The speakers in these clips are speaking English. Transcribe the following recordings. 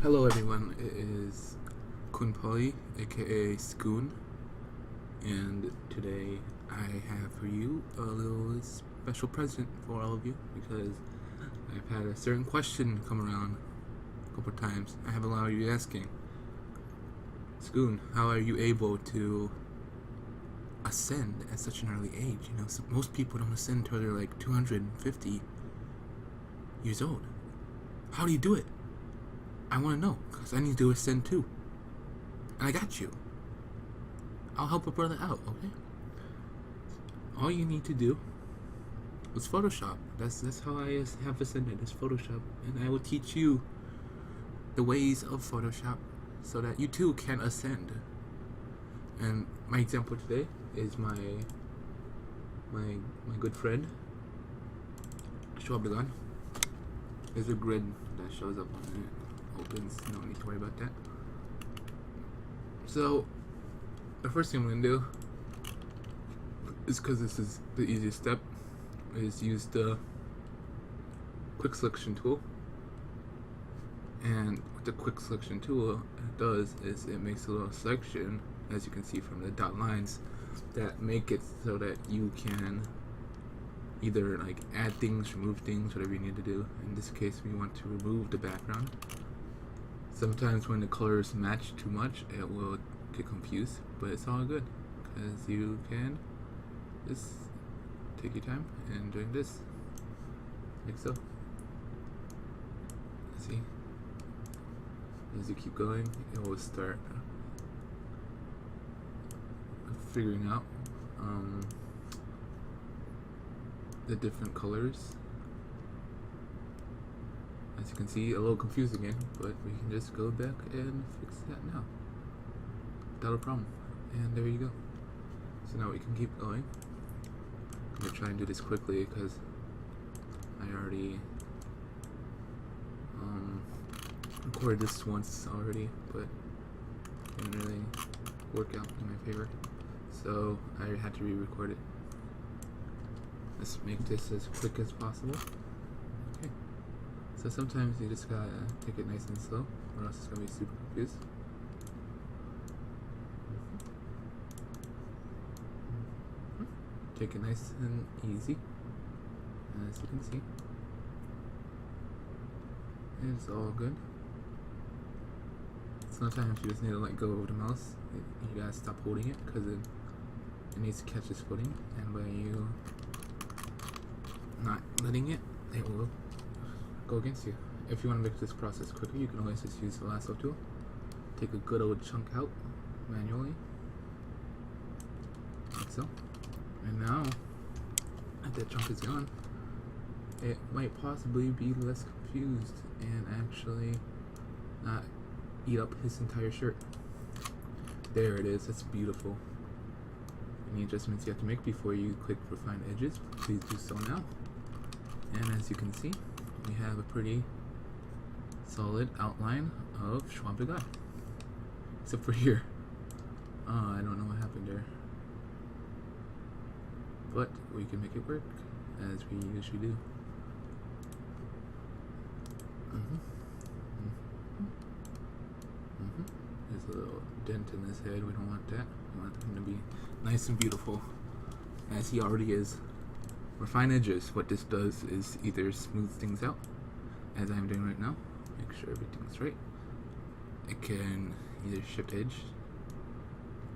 Hello everyone, it is Kunpali, aka Skoon, and today I have for you a little special present for all of you because I've had a certain question come around a couple of times. I have a lot of you asking, Skoon, how are you able to ascend at such an early age? You know, most people don't ascend until they're like 250 years old. How do you do it? I want to know, because I need to ascend too. And I got you. I'll help a brother out, okay? All you need to do is Photoshop. That's how I have ascended, is Photoshop. And I will teach you the ways of Photoshop so that you too can ascend. And my example today is my good friend, Schwab. There's a grid that shows up on it. Opens, no need to worry about that. So the first thing I'm gonna do is, because this is the easiest step, is use the quick selection tool. And what the quick selection tool does is it makes a little selection, as you can see from the dot lines, that make it so that you can either like add things, remove things, whatever you need to do. In this case, we want to remove the background. Sometimes when the colors match too much, it will get confused, but it's all good because you can just take your time and doing this, like so. See, as you keep going, it will start figuring out the different colors. As you can see, a little confused again, but we can just go back and fix that now without a problem. And there you go. So now we can keep going. I'm gonna try and do this quickly because I already recorded this once already, but it didn't really work out in my favor, so I had to re-record it. Let's make this as quick as possible. Okay. So sometimes you just gotta take it nice and slow, or else it's gonna be super confused. Take it nice and easy, as you can see. It's all good. Sometimes you just need to let go of the mouse. You gotta stop holding it because it needs to catch its footing, and by you not letting it, it will go against you. If you want to make this process quicker, you can always just use the lasso tool. Take a good old chunk out manually, like so. And now that that chunk is gone, it might possibly be less confused and actually not eat up his entire shirt. There it is. That's beautiful. Any adjustments you have to make before you click refine edges, please do so now. And as you can see, we have a pretty solid outline of Schwab. Except for here. I don't know what happened there. But we can make it work, as we usually do. There's a little dent in his head. We don't want that. We want him to be nice and beautiful, as he already is. Refine edges. What this does is either smooth things out, as I'm doing right now, make sure everything's right. It can either shift edge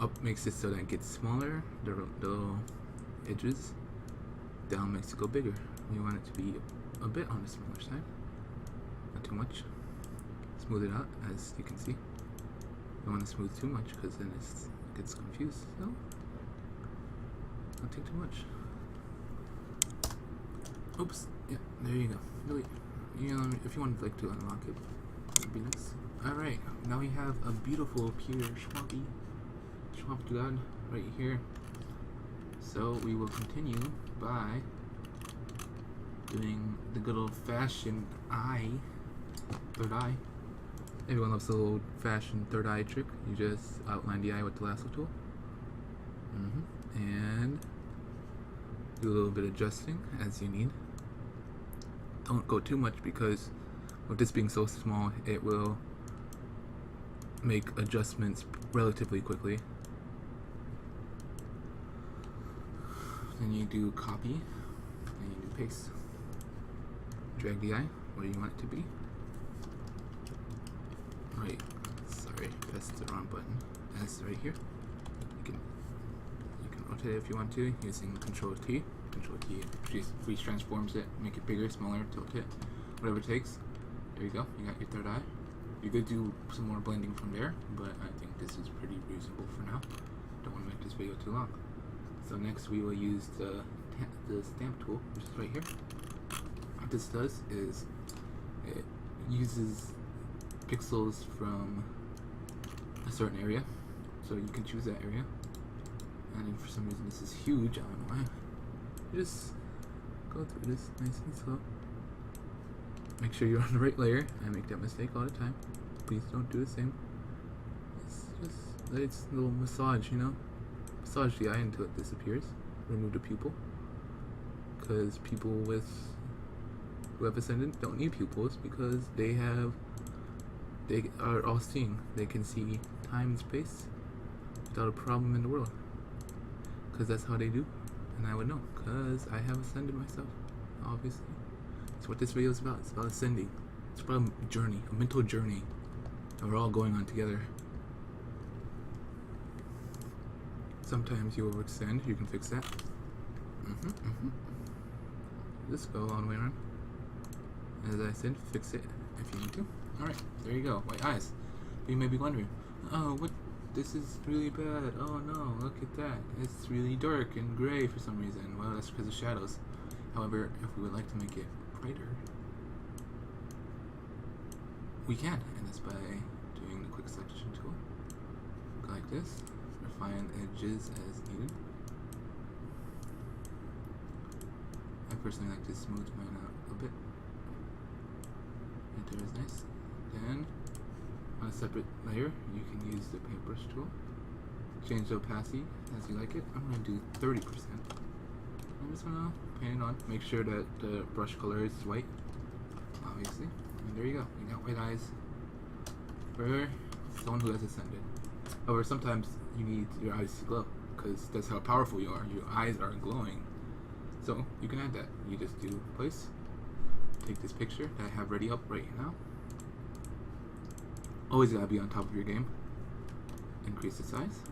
up, makes it so that it gets smaller, the little edges. Down makes it go bigger. We want it to be a bit on the smaller side, not too much. Smooth it out, as you can see. You don't want to smooth too much because then it gets confused. So don't take too much. Oops. Yeah, there you go. Really, if you want like to unlock it, that'd be nice. Alright, now we have a beautiful pure Schwab right here. So we will continue by doing the good old fashioned third eye. Everyone loves the old fashioned third eye trick. You just outline the eye with the lasso tool. And do a little bit of adjusting as you need. Don't go too much because with this being so small, it will make adjustments relatively quickly. Then you do copy, and you do paste. Drag the eye where you want it to be. Wait, sorry, pressed the wrong button. That's right here. You can rotate it if you want to using Control T. Control T freeze transforms it, make it bigger, smaller, tilt it, whatever it takes. There you go. You got your third eye. You could do some more blending from there, but I think this is pretty reasonable for now. Don't want to make this video too long. So next we will use the stamp tool, which is right here. What this does is it uses pixels from a certain area, so you can choose that area. And if for some reason this is huge, I don't know why. You just go through this nice and slow. Make sure you're on the right layer. I make that mistake all the time. Please don't do the same. It's a little massage, you know? Massage the eye until it disappears. Remove the pupil. Because people who have ascendant don't need pupils because they are all seeing. They can see time and space without a problem in the world. Because that's how they do. And I would know. Because I have ascended myself. Obviously. That's what this video is about. It's about ascending. It's about a journey, a mental journey that we're all going on together. Sometimes you overextend. You can fix that. Just go all the way around. As I said, fix it if you need to. Alright, there you go. White eyes. But you may be wondering, oh, what? This is really bad. Oh no, look at that. It's really dark and gray for some reason. Well, that's because of shadows. However, if we would like to make it brighter, we can, and that's by doing the quick selection tool. Go like this, refine edges as needed. I personally like to smooth mine out a bit. Enter is nice. Then, on a separate layer, you can use the paintbrush tool. Change the opacity as you like it. I'm going to do 30%. I'm just gonna paint it on. Make sure that the brush color is white, obviously. And there you go. You got white eyes for someone who has ascended. However, sometimes you need your eyes to glow because that's how powerful you are. Your eyes are glowing. So you can add that. You just do place. Take this picture that I have ready up right now. Always gotta be on top of your game. Increase the size.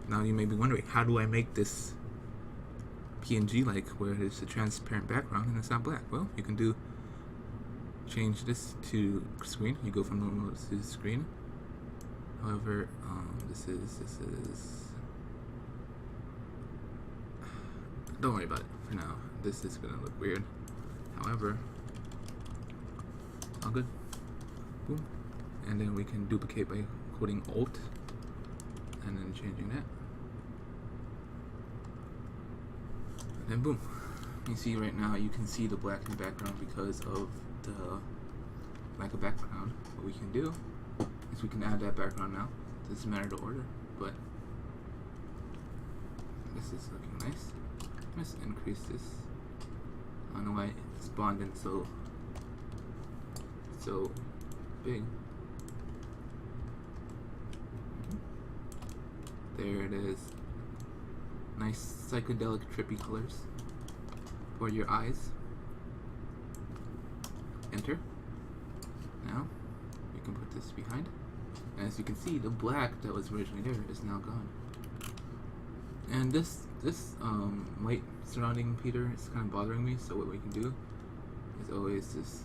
Now you may be wondering, how do I make this PNG like where it's a transparent background and it's not black? Well, you can change this to screen. You go from normal to screen. However, this is don't worry about it for now. This is gonna look weird. However, all good. Boom. And then we can duplicate by holding Alt and then changing that. And then boom. You see right now, you can see the black in the background because of the lack of background. What we can do is we can add that background now. It doesn't matter the order, but this is looking nice. Let's increase this. I don't know why it spawned in so big. There it is. Nice psychedelic trippy colors for your eyes. Enter. Now you can put this behind. As you can see, the black that was originally there is now gone. And this white surrounding Peter is kind of bothering me, so what we can do is always just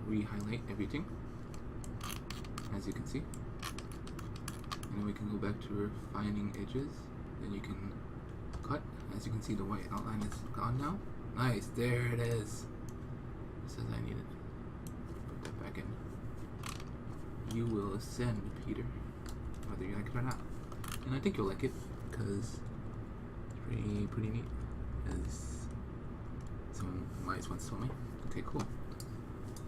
re-highlight everything, as you can see. And then we can go back to refining edges. Then you can cut. As you can see, the white outline is gone now. Nice, there it is. Just as I needed. Put that back in. You will ascend, Peter, whether you like it or not. And I think you'll like it, because it's pretty neat, as someone wise once told me. Okay, cool.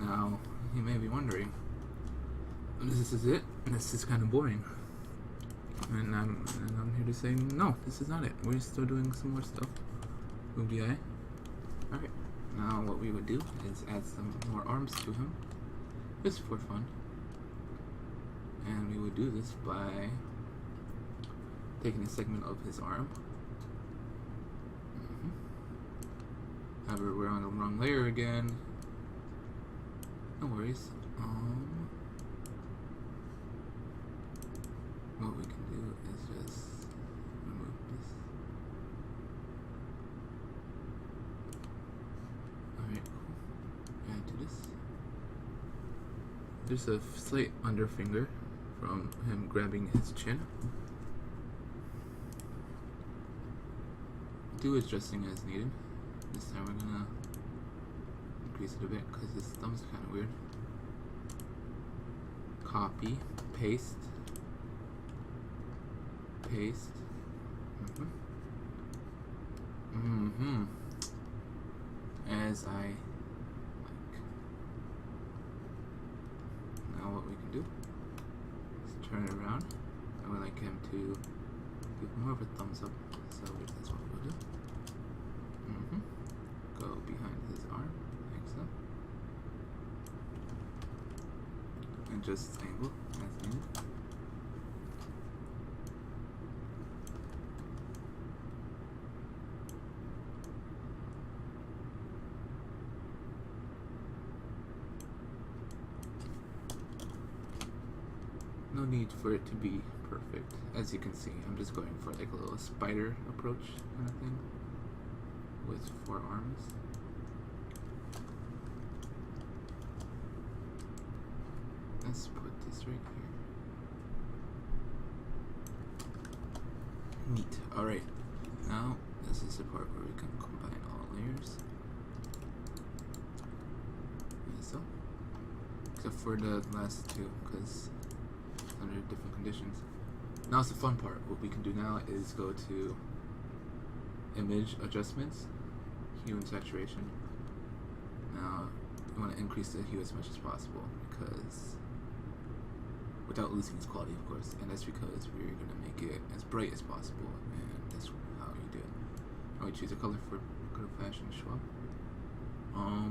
Now, you may be wondering, this is it? This is kind of boring. And I'm here to say, no, this is not it. We're still doing some more stuff. Move the eye. Alright, now what we would do is add some more arms to him. just for fun. And we would do this by taking a segment of his arm. However, we're on the wrong layer again. No worries. What we can do is just remove this. Alright, cool. Add to this. There's a slight underfinger from him grabbing his chin. Do adjusting as needed. This time we're gonna increase it a bit because his thumb's kind of weird. Copy, paste, paste. As I like. Now what we can do is turn it around. I would like him to give more of a thumbs up. So that's what we'll do. Go behind his arm, like so. And just angle as needed. No need for it to be perfect. As you can see, I'm just going for like a little spider approach kind of thing with 4 arms. Let's put this right here. Neat. Alright. Now, this is the part where we can combine all layers. Like so. Except for the last 2, because under different conditions. Now it's the fun part. What we can do now is go to image adjustments, hue and saturation. Now we want to increase the hue as much as possible because without losing its quality, of course, and that's because we're going to make it as bright as possible, and that's how you do it. Now we choose a color for good old-fashioned Schwab. I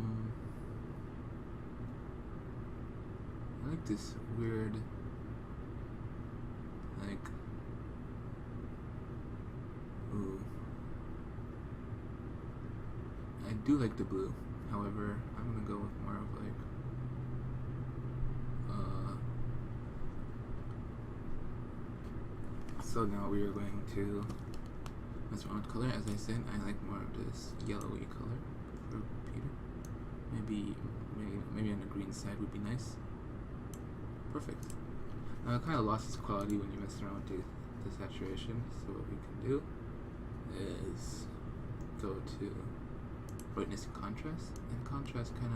like this weird, like, ooh. I do like the blue. However, I'm gonna go with more of like so now we are going to mess around with color. As I said, I like more of this yellowy color for Peter. Maybe on the green side would be nice. Perfect. Now it kind of lost its quality when you mess around with the saturation. So what we can do is go to brightness and contrast, and contrast kind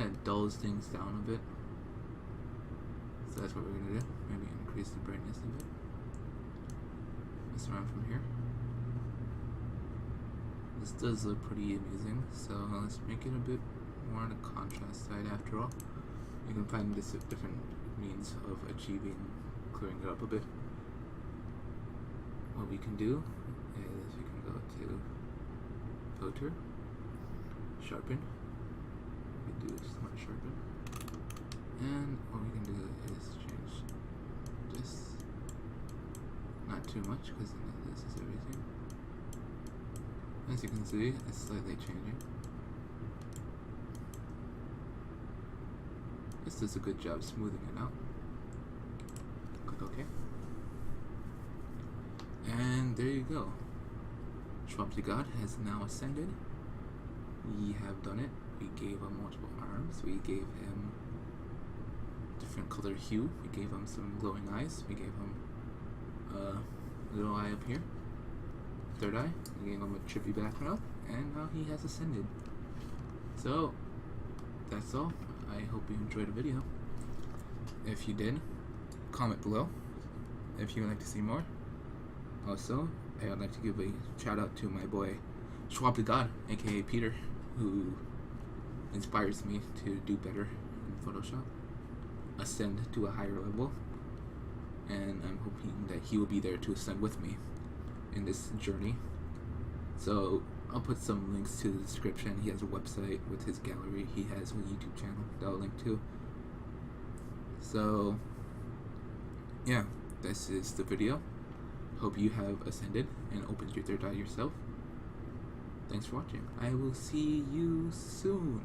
of dulls things down a bit. So that's what we're gonna do. Maybe increase the brightness a bit. Mess around from here. This does look pretty amusing, so let's make it a bit more on the contrast side. After all, you can find different means of achieving clearing it up a bit. What we can do is we can go to filter, sharpen. We can do smart sharpen, and what we can do is change this. Not too much, because then this is everything. As you can see, it's slightly changing. This does a good job smoothing it out. Click OK. And there you go. Schwab the God has now ascended. We have done it. We gave him multiple arms. We gave him different color hue. We gave him some glowing eyes. We gave him a little eye up here. Third eye. We gave him a trippy background. And now he has ascended. So, that's all. I hope you enjoyed the video. If you did, comment below if you would like to see more. Also, I would like to give a shout out to my boy Schwab the God, aka Peter, who inspires me to do better in Photoshop, ascend to a higher level, and I'm hoping that he will be there to ascend with me in this journey. So, I'll put some links to the description. He has a website with his gallery. He has a YouTube channel that I'll link to. So, yeah, this is the video. Hope you have ascended and opened your third eye yourself. Thanks for watching. I will see you soon.